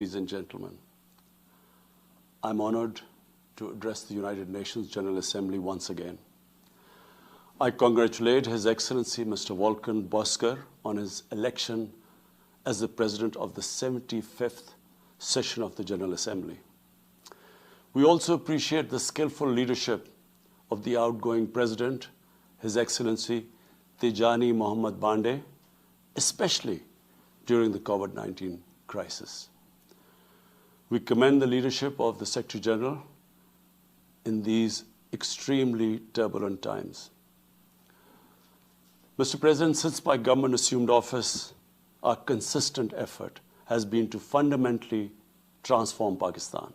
Ladies and gentlemen, I'm honored to address the United Nations General Assembly once again. I congratulate His Excellency Mr. Volkan Bozkır on his election as the President of the 75th session of the General Assembly. We also appreciate the skillful leadership of the outgoing President, His Excellency Tijani Mohammad Bande, especially during the COVID-19 crisis. We commend the leadership of the Secretary General in these extremely turbulent times. Mr. President, since my government assumed office, our consistent effort has been to fundamentally transform Pakistan.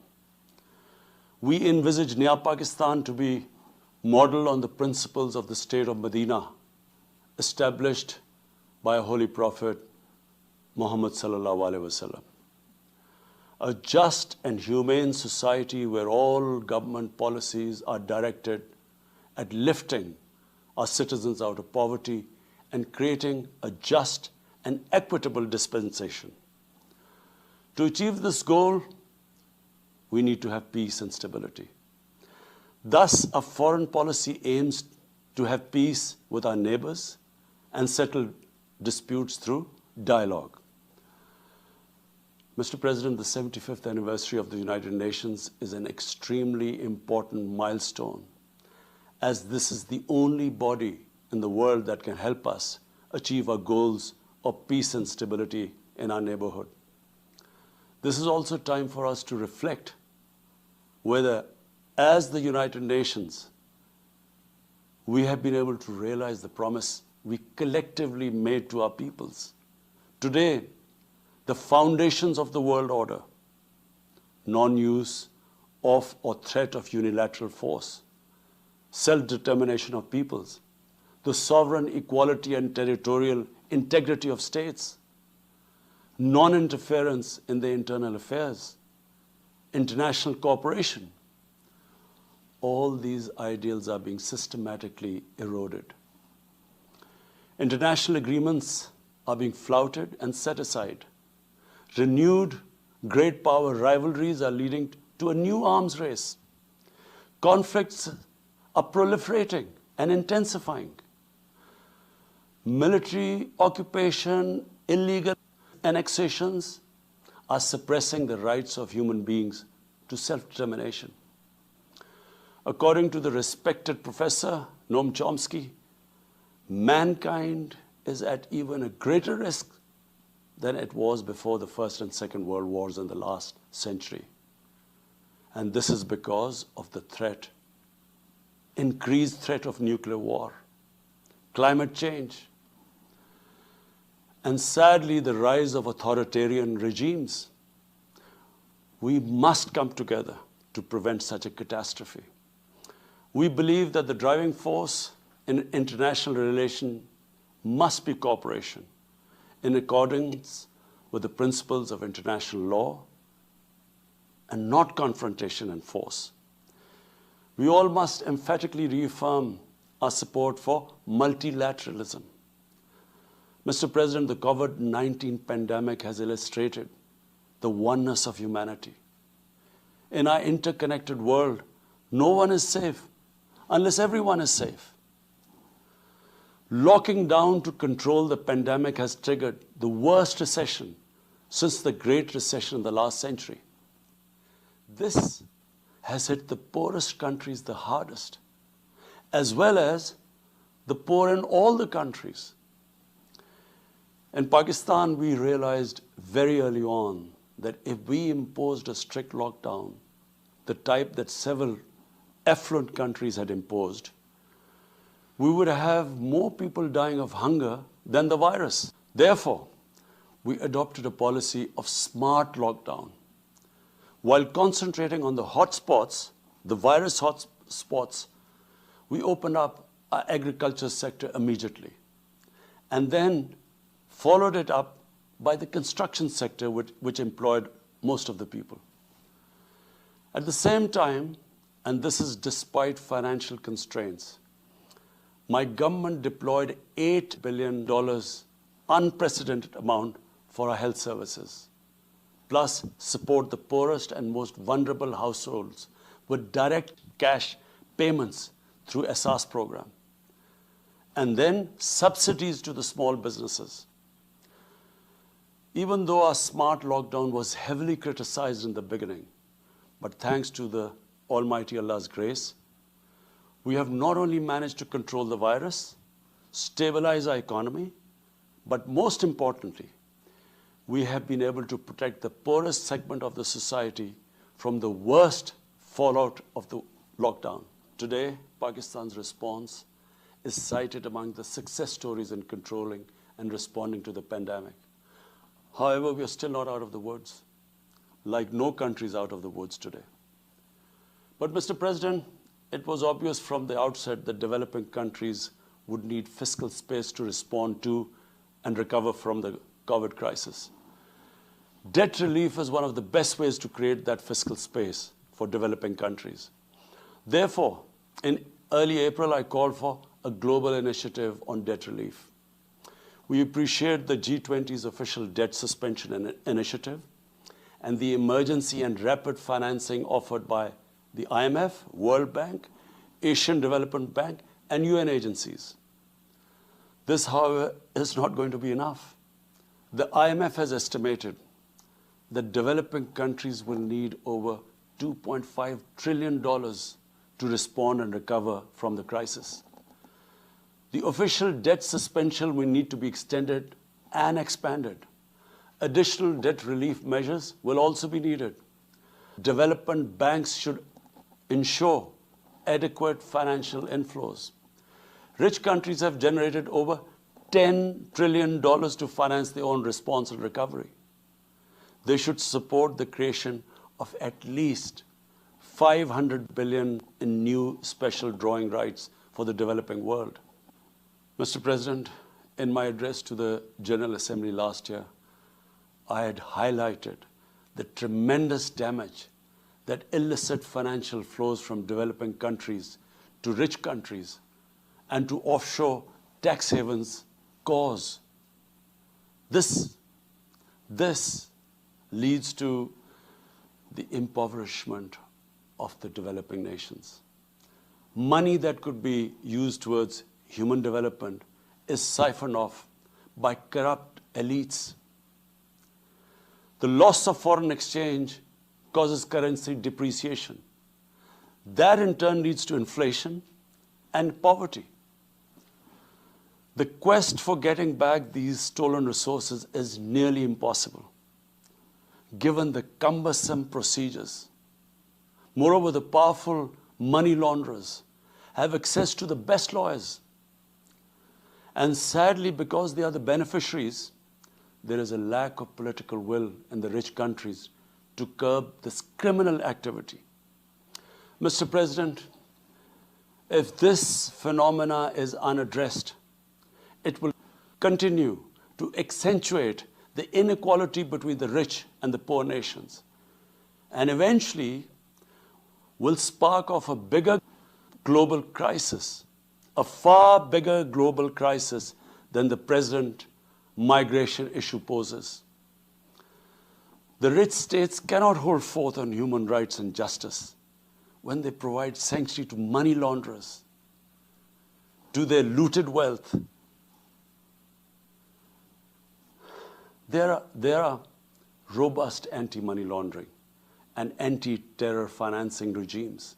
We envisage Naya Pakistan to be modeled on the principles of the state of Medina, established by our Holy Prophet Muhammad sallallahu alaihi wasallam. A just and humane society where all government policies are directed at lifting our citizens out of poverty and creating a just and equitable dispensation. To achieve this goal, we need to have peace and stability. Thus, our foreign policy aims to have peace with our neighbors and settle disputes through dialogue. Mr. President, the 75th anniversary of the United Nations is an extremely important milestone, as this is the only body in the world that can help us achieve our goals of peace and stability in our neighborhood. This is also time for us to reflect whether, as the United Nations, we have been able to realize the promise we collectively made to our peoples. Today, the foundations of the world order, non-use of or threat of unilateral force, self-determination of peoples, the sovereign equality and territorial integrity of states, non-interference in their internal affairs, international cooperation, all these ideals are being systematically eroded. International agreements are being flouted and set aside. Renewed great power rivalries are leading to a new arms race. Conflicts are proliferating and intensifying. Military occupation, illegal annexations are suppressing the rights of human beings to self-determination. According to the respected professor Noam Chomsky, mankind is at even a greater risk than it was before the First and Second World Wars in the last century. And this is because of the threat, increased threat of nuclear war, climate change, and sadly the rise of authoritarian regimes. We must come together to prevent such a catastrophe. We believe that the driving force in international relations must be cooperation, in accordance with the principles of international law and not confrontation and force. We all must emphatically reaffirm our support for multilateralism. Mr. President, the COVID-19 pandemic has illustrated the oneness of humanity. In our interconnected world, no one is safe unless everyone is safe. Locking down to control the pandemic has triggered the worst recession since the Great Recession in the last century. This has hit the poorest countries the hardest, as well as the poor in all the countries. In Pakistan, we realized very early on that if we imposed a strict lockdown, the type that several affluent countries had imposed, we would have more people dying of hunger than the virus. Therefore, we adopted a policy of smart lockdown. While concentrating on the hotspots, the virus hotspots, we opened up our agriculture sector immediately, and then followed it up by the construction sector, which employed most of the people. At the same time, and this is despite financial constraints, my government deployed $8 billion, unprecedented amount, for our health services, plus support the poorest and most vulnerable households with direct cash payments through SR's program, and then subsidies to the small businesses. Even though our smart lockdown was heavily criticized in the beginning, but thanks to the Almighty Allah's grace, we have not only managed to control the virus, stabilize our economy, but most importantly, we have been able to protect the poorest segment of the society from the worst fallout of the lockdown. Today, Pakistan's response is cited among the success stories in controlling and responding to the pandemic. However, we are still not out of the woods, like no country is out of the woods today. But Mr. President, it was obvious from the outset that developing countries would need fiscal space to respond to and recover from the COVID crisis. Debt relief is one of the best ways to create that fiscal space for developing countries. Therefore, in early April, I called for a global initiative on debt relief. We appreciate the G20's official debt suspension initiative and the emergency and rapid financing offered by the IMF, World Bank, Asian Development Bank, and UN agencies. This, however, is not going to be enough. The IMF has estimated that developing countries will need over $2.5 trillion to respond and recover from the crisis. The official debt suspension will need to be extended and expanded. Additional debt relief measures will also be needed. Development banks should ensure adequate financial inflows. Rich countries have generated over $10 trillion to finance their own response and recovery. They should support the creation of at least $500 billion in new special drawing rights for the developing world. Mr. President, in my address to the General Assembly last year, I had highlighted the tremendous damage that illicit financial flows from developing countries to rich countries and to offshore tax havens cause. This leads to the impoverishment of the developing nations. Money that could be used towards human development is siphoned off by corrupt elites. The loss of foreign exchange causes currency depreciation. That in turn leads to inflation and poverty. The quest for getting back these stolen resources is nearly impossible, given the cumbersome procedures. Moreover, the powerful money launderers have access to the best lawyers. And sadly, because they are the beneficiaries, there is a lack of political will in the rich countries to curb this criminal activity. Mr. President, if this phenomena is unaddressed, it will continue to accentuate the inequality between the rich and the poor nations, and eventually will spark off a bigger global crisis, a far bigger global crisis than the present migration issue poses. The rich states cannot hold forth on human rights and justice when they provide sanctuary to money launderers, to their looted wealth. There are robust anti-money laundering and anti-terror financing regimes.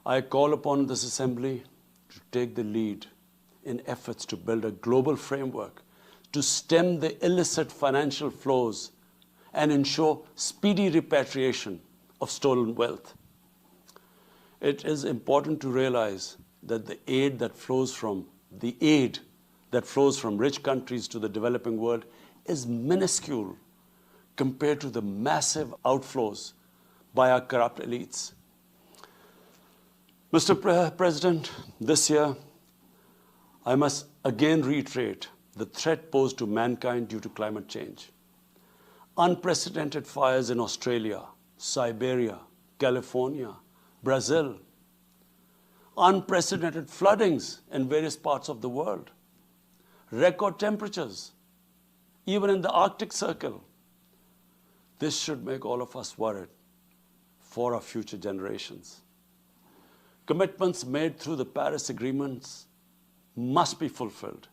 I call upon this Assembly to take the lead in efforts to build a global framework to stem the illicit financial flows and ensure speedy repatriation of stolen wealth. It is important to realize that the aid that flows from rich countries to the developing world is minuscule compared to the massive outflows by our corrupt elites. Mr. President, this year, I must again reiterate the threat posed to mankind due to climate change. Unprecedented fires in Australia, Siberia, California, Brazil. Unprecedented floodings in various parts of the world. Record temperatures, even in the Arctic Circle. This should make all of us worried for our future generations. Commitments made through the Paris agreements must be fulfilled.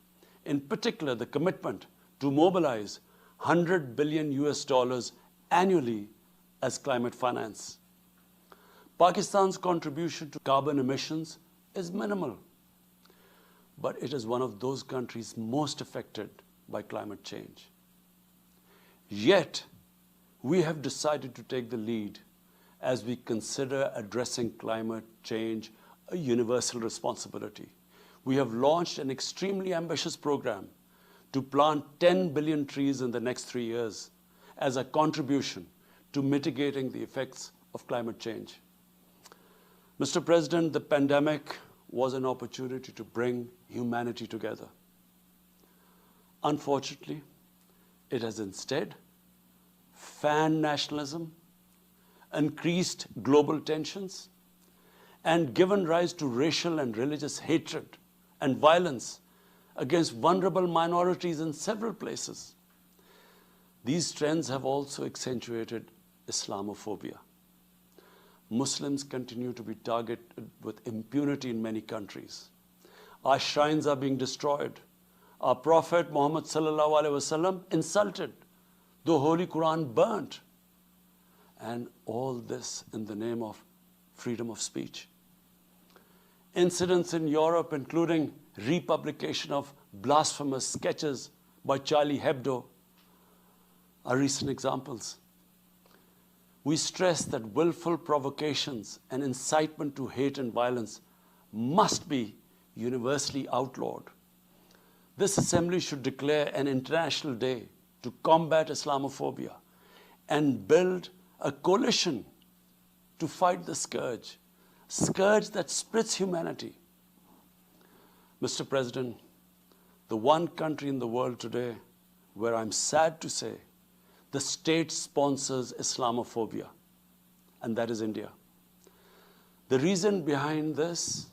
In particular, the commitment to mobilize $100 billion annually as climate finance. Pakistan's contribution to carbon emissions is minimal, but it is one of those countries most affected by climate change. Yet, we have decided to take the lead as we consider addressing climate change a universal responsibility. We have launched an extremely ambitious program to plant 10 billion trees in the next 3 years as a contribution to mitigating the effects of climate change. Mr. President, the pandemic was an opportunity to bring humanity together. Unfortunately, it has instead fanned nationalism, increased global tensions, and given rise to racial and religious hatred and violence against vulnerable minorities in several places. These trends have also accentuated Islamophobia. Muslims continue to be targeted with impunity in many countries. Our shrines are being destroyed. Our Prophet Muhammad sallallahu alaihi wasallam insulted. The Holy Quran burnt. And all this in the name of freedom of speech. Incidents in Europe, including republication of blasphemous sketches by Charlie Hebdo, are recent examples. We stress that willful provocations and incitement to hate and violence must be universally outlawed. This assembly should declare an international day to combat Islamophobia and build a coalition to fight the scourge that splits humanity. Mr. President, the one country in the world today where I'm sad to say the state sponsors Islamophobia, and that is India. The reason behind this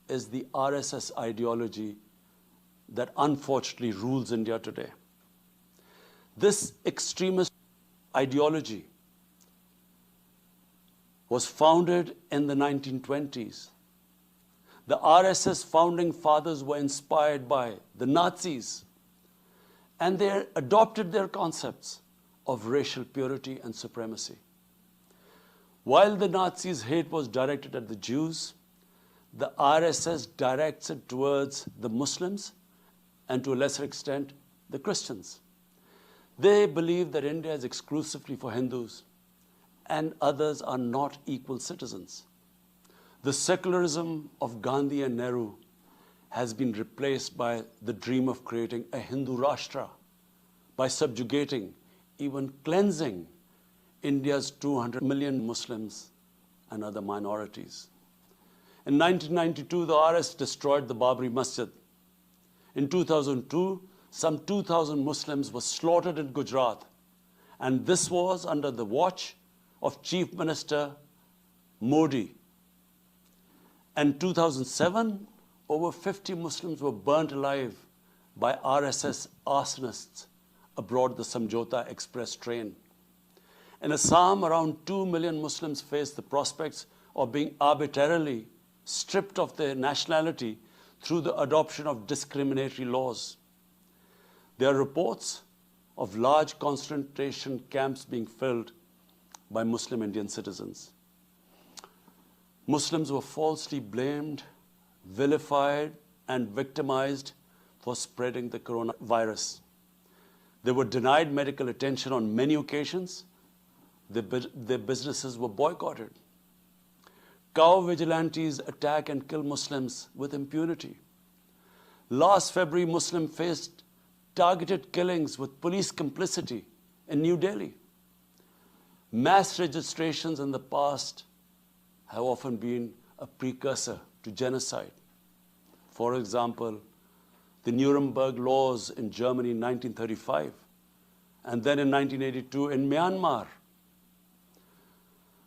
is the RSS ideology that unfortunately rules India today. This extremist ideology was founded in the 1920s. The RSS founding fathers were inspired by the Nazis, and they adopted their concepts of racial purity and supremacy. While the Nazis' hate was directed at the Jews, the RSS directs it towards the Muslims and to a lesser extent, the Christians. They believe that India is exclusively for Hindus and others are not equal citizens. The secularism of Gandhi and Nehru has been replaced by the dream of creating a Hindu Rashtra by subjugating, even cleansing, India's 200 million Muslims and other minorities. In 1992, the RS destroyed the Babri Masjid. In 2002, some 2,000 Muslims were slaughtered in Gujarat, and this was under the watch of Chief Minister Modi. In 2007, over 50 Muslims were burnt alive by RSS arsonists aboard the Samjhota Express train. In Assam, around 2 million Muslims face the prospects of being arbitrarily stripped of their nationality through the adoption of discriminatory laws. There are reports of large concentration camps being filled by Muslim Indian citizens. Muslims were falsely blamed, vilified, and victimized for spreading the coronavirus. They were denied medical attention on many occasions. Their businesses were boycotted. Cow vigilantes attack and kill Muslims with impunity. Last February, Muslims faced targeted killings with police complicity in New Delhi. Mass registrations in the past have often been a precursor to genocide. For example, the Nuremberg laws in Germany in 1935, and then in 1982 in Myanmar.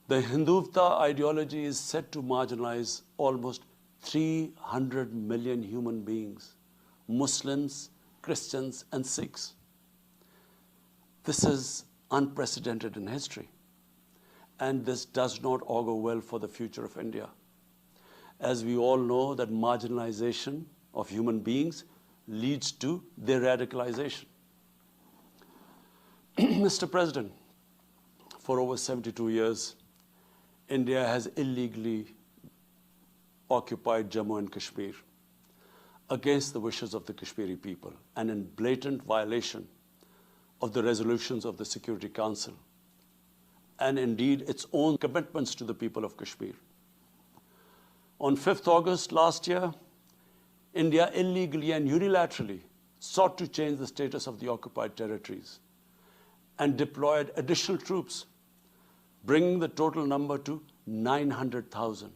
The Hindutva ideology is set to marginalize almost 300 million human beings, Muslims, Christians, and Sikhs. This is unprecedented in history. And this does not augur well for the future of India. As we all know, that marginalization of human beings leads to their radicalization. Mr. President, for over 72 years, India has illegally occupied Jammu and Kashmir against the wishes of the Kashmiri people and in blatant violation of the resolutions of the Security Council and indeed its own commitments to the people of Kashmir. On 5th August last year, India illegally and unilaterally sought to change the status of the occupied territories and deployed additional troops, bringing the total number to 900,000,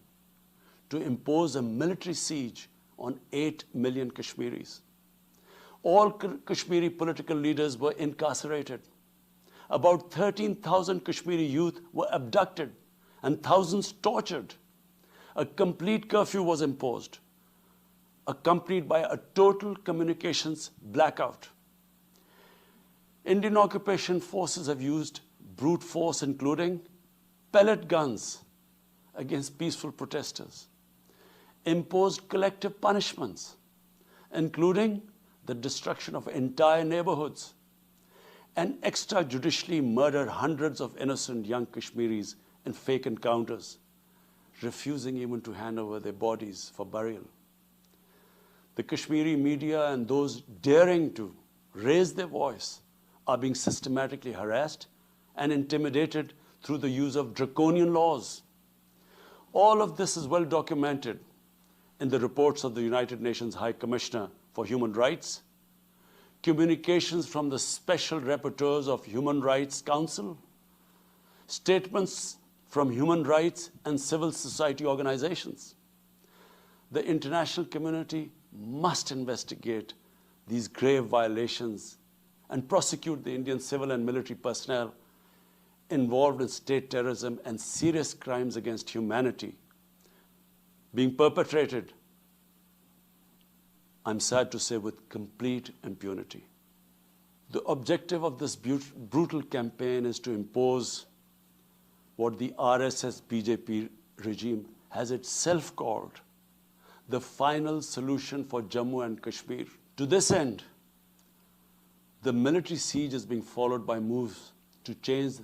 to impose a military siege on 8 million Kashmiris. All Kashmiri political leaders were incarcerated. About 13,000 Kashmiri youth were abducted and thousands tortured. A complete curfew was imposed, accompanied by a total communications blackout. Indian occupation forces have used brute force, including pellet guns against peaceful protesters, imposed collective punishments, including the destruction of entire neighborhoods, and extrajudicially murdered hundreds of innocent young Kashmiris in fake encounters, refusing even to hand over their bodies for burial. The Kashmiri media and those daring to raise their voice are being systematically harassed and intimidated through the use of draconian laws. All of this is well documented in the reports of the United Nations High Commissioner for Human Rights, communications from the Special Rapporteurs of Human Rights Council, statements from human rights and civil society organizations. The international community must investigate these grave violations and prosecute the Indian civil and military personnel involved in state terrorism and serious crimes against humanity being perpetrated, I'm sad to say, with complete impunity. The objective of this brutal campaign is to impose what the RSS-BJP regime has itself called the final solution for Jammu and Kashmir. To this end, the military siege is being followed by moves to change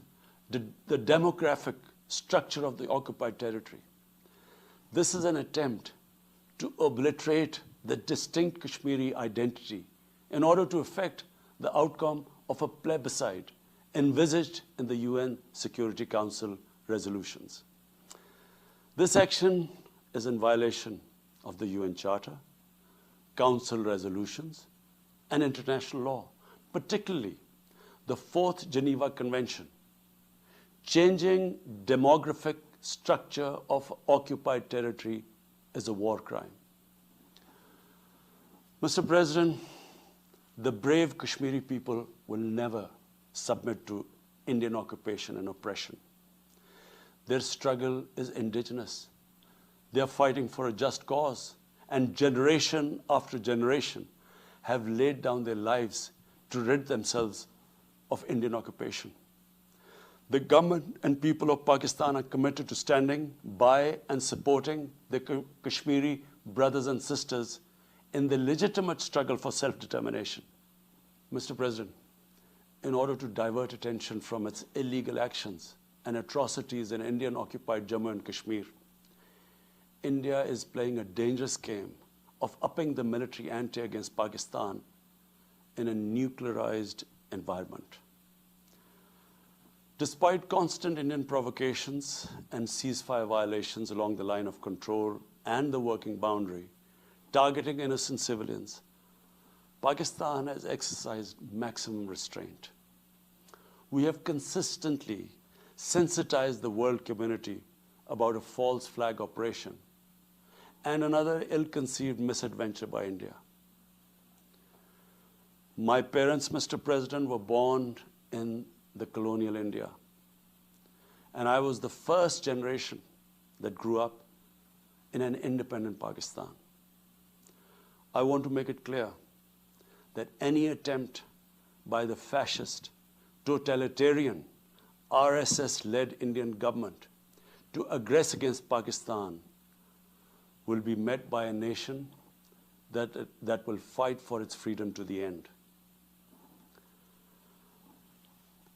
the demographic structure of the occupied territory. This is an attempt to obliterate the distinct Kashmiri identity in order to effect the outcome of a plebiscite envisaged in the UN Security Council resolutions. This action is in violation of the UN Charter, Council resolutions, and international law, particularly the 4th Geneva Convention. Changing demographic structure of occupied territory is a war crime. Mr. President, the brave Kashmiri people will never submit to Indian occupation and oppression. Their struggle is indigenous. They are fighting for a just cause, and generation after generation have laid down their lives to rid themselves of Indian occupation. The government and people of Pakistan are committed to standing by and supporting their Kashmiri brothers and sisters in the legitimate struggle for self-determination. Mr. President, in order to divert attention from its illegal actions and atrocities in Indian-occupied Jammu and Kashmir, India is playing a dangerous game of upping the military ante against Pakistan in a nuclearized environment. Despite constant Indian provocations and ceasefire violations along the line of control and the working boundary, targeting innocent civilians, Pakistan has exercised maximum restraint. We have consistently sensitized the world community about a false flag operation and another ill-conceived misadventure by India. My parents, Mr. President, were born in the colonial India, and I was the first generation that grew up in an independent Pakistan. I want to make it clear that any attempt by the fascist totalitarian, RSS-led Indian government to aggress against Pakistan will be met by a nation that will fight for its freedom to the end.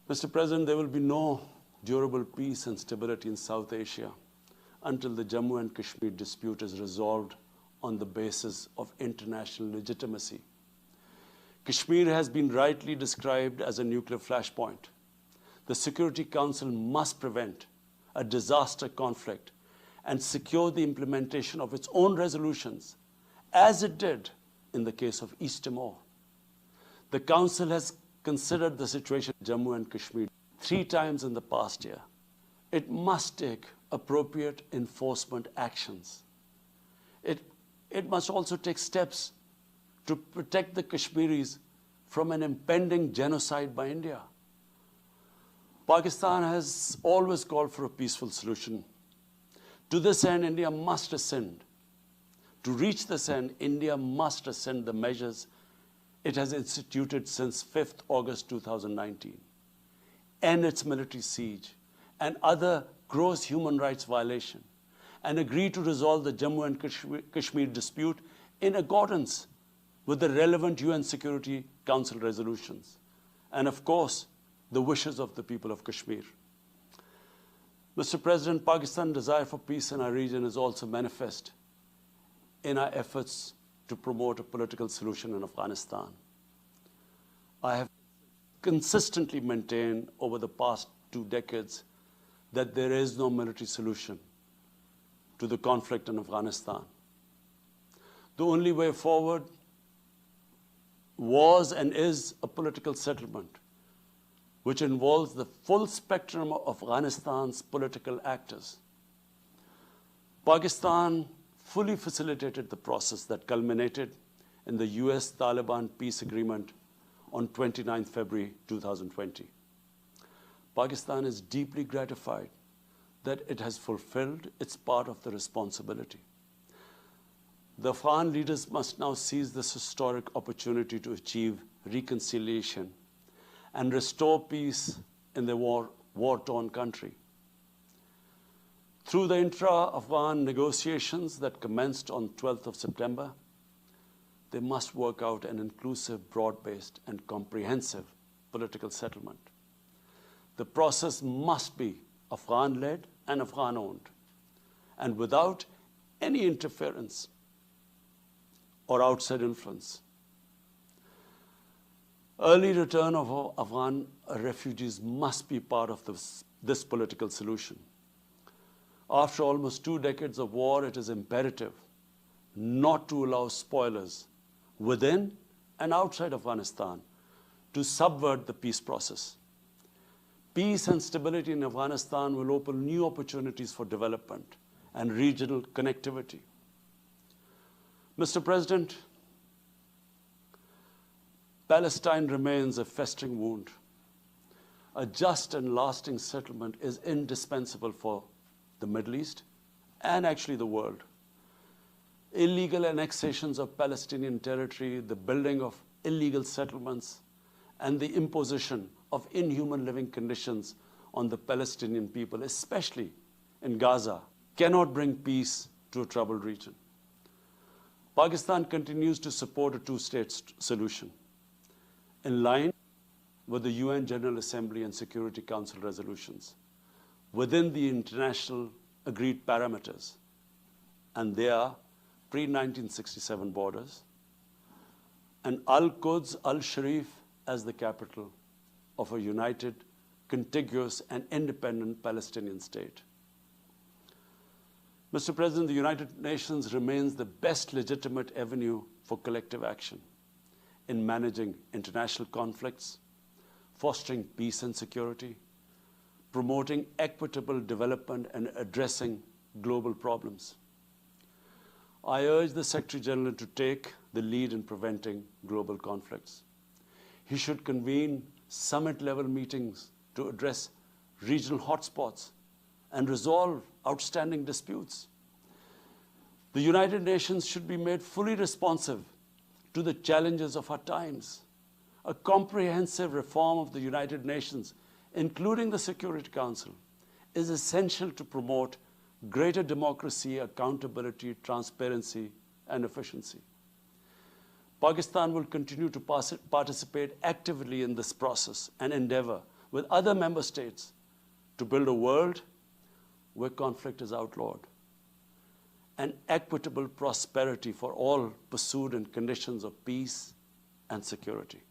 Mr. President, there will be no durable peace and stability in South Asia until the Jammu and Kashmir dispute is resolved on the basis of international legitimacy. Kashmir has been rightly described as a nuclear flashpoint. The Security Council must prevent a disaster conflict and secure the implementation of its own resolutions, as it did in the case of East Timor. The Council has considered the situation in Jammu and Kashmir 3 times in the past year. It must take appropriate enforcement actions. It must also take steps to protect the Kashmiris from an impending genocide by India. Pakistan has always called for a peaceful solution. To this end, India must rescind. To reach this end, India must rescind the measures it has instituted since 5th August 2019, end its military siege and other gross human rights violation, and agree to resolve the Jammu and Kashmir dispute in accordance with the relevant UN Security Council resolutions, and of course, the wishes of the people of Kashmir. Mr. President, Pakistan's desire for peace in our region is also manifest in our efforts to promote a political solution in Afghanistan. I have consistently maintained over the past 2 decades that there is no military solution to the conflict in Afghanistan. The only way forward was and is a political settlement, which involves the full spectrum of Afghanistan's political actors. Pakistan fully facilitated the process that culminated in the US-Taliban peace agreement on 29 February 2020. Pakistan is deeply gratified that it has fulfilled its part of the responsibility. The Afghan leaders must now seize this historic opportunity to achieve reconciliation and restore peace in the war-torn country. Through the intra-Afghan negotiations that commenced on 12th of September, they must work out an inclusive, broad-based, and comprehensive political settlement. The process must be Afghan-led and Afghan-owned, and without any interference or outside influence. Early return of Afghan refugees must be part of this political solution. After almost 2 decades of war, it is imperative not to allow spoilers within and outside Afghanistan to subvert the peace process. Peace and stability in Afghanistan will open new opportunities for development and regional connectivity. Mr. President, Palestine remains a festering wound. A just and lasting settlement is indispensable for the Middle East and actually the world. Illegal annexations of Palestinian territory, the building of illegal settlements, and the imposition of inhuman living conditions on the Palestinian people, especially in Gaza, cannot bring peace to a troubled region. Pakistan continues to support a 2-state solution in line with the UN General Assembly and Security Council resolutions within the international agreed parameters, and they are pre-1967 borders, and Al-Quds, Al-Sharif as the capital of a united, contiguous, and independent Palestinian state. Mr. President, the United Nations remains the best legitimate avenue for collective action in managing international conflicts, fostering peace and security, promoting equitable development, and addressing global problems. I urge the Secretary General to take the lead in preventing global conflicts. He should convene summit-level meetings to address regional hotspots and resolve outstanding disputes. The United Nations should be made fully responsive to the challenges of our times. A comprehensive reform of the United Nations, including the Security Council, is essential to promote greater democracy, accountability, transparency, and efficiency. Pakistan will continue to participate actively in this process and endeavor with other member states to build a world where conflict is outlawed and equitable prosperity for all pursued in conditions of peace and security.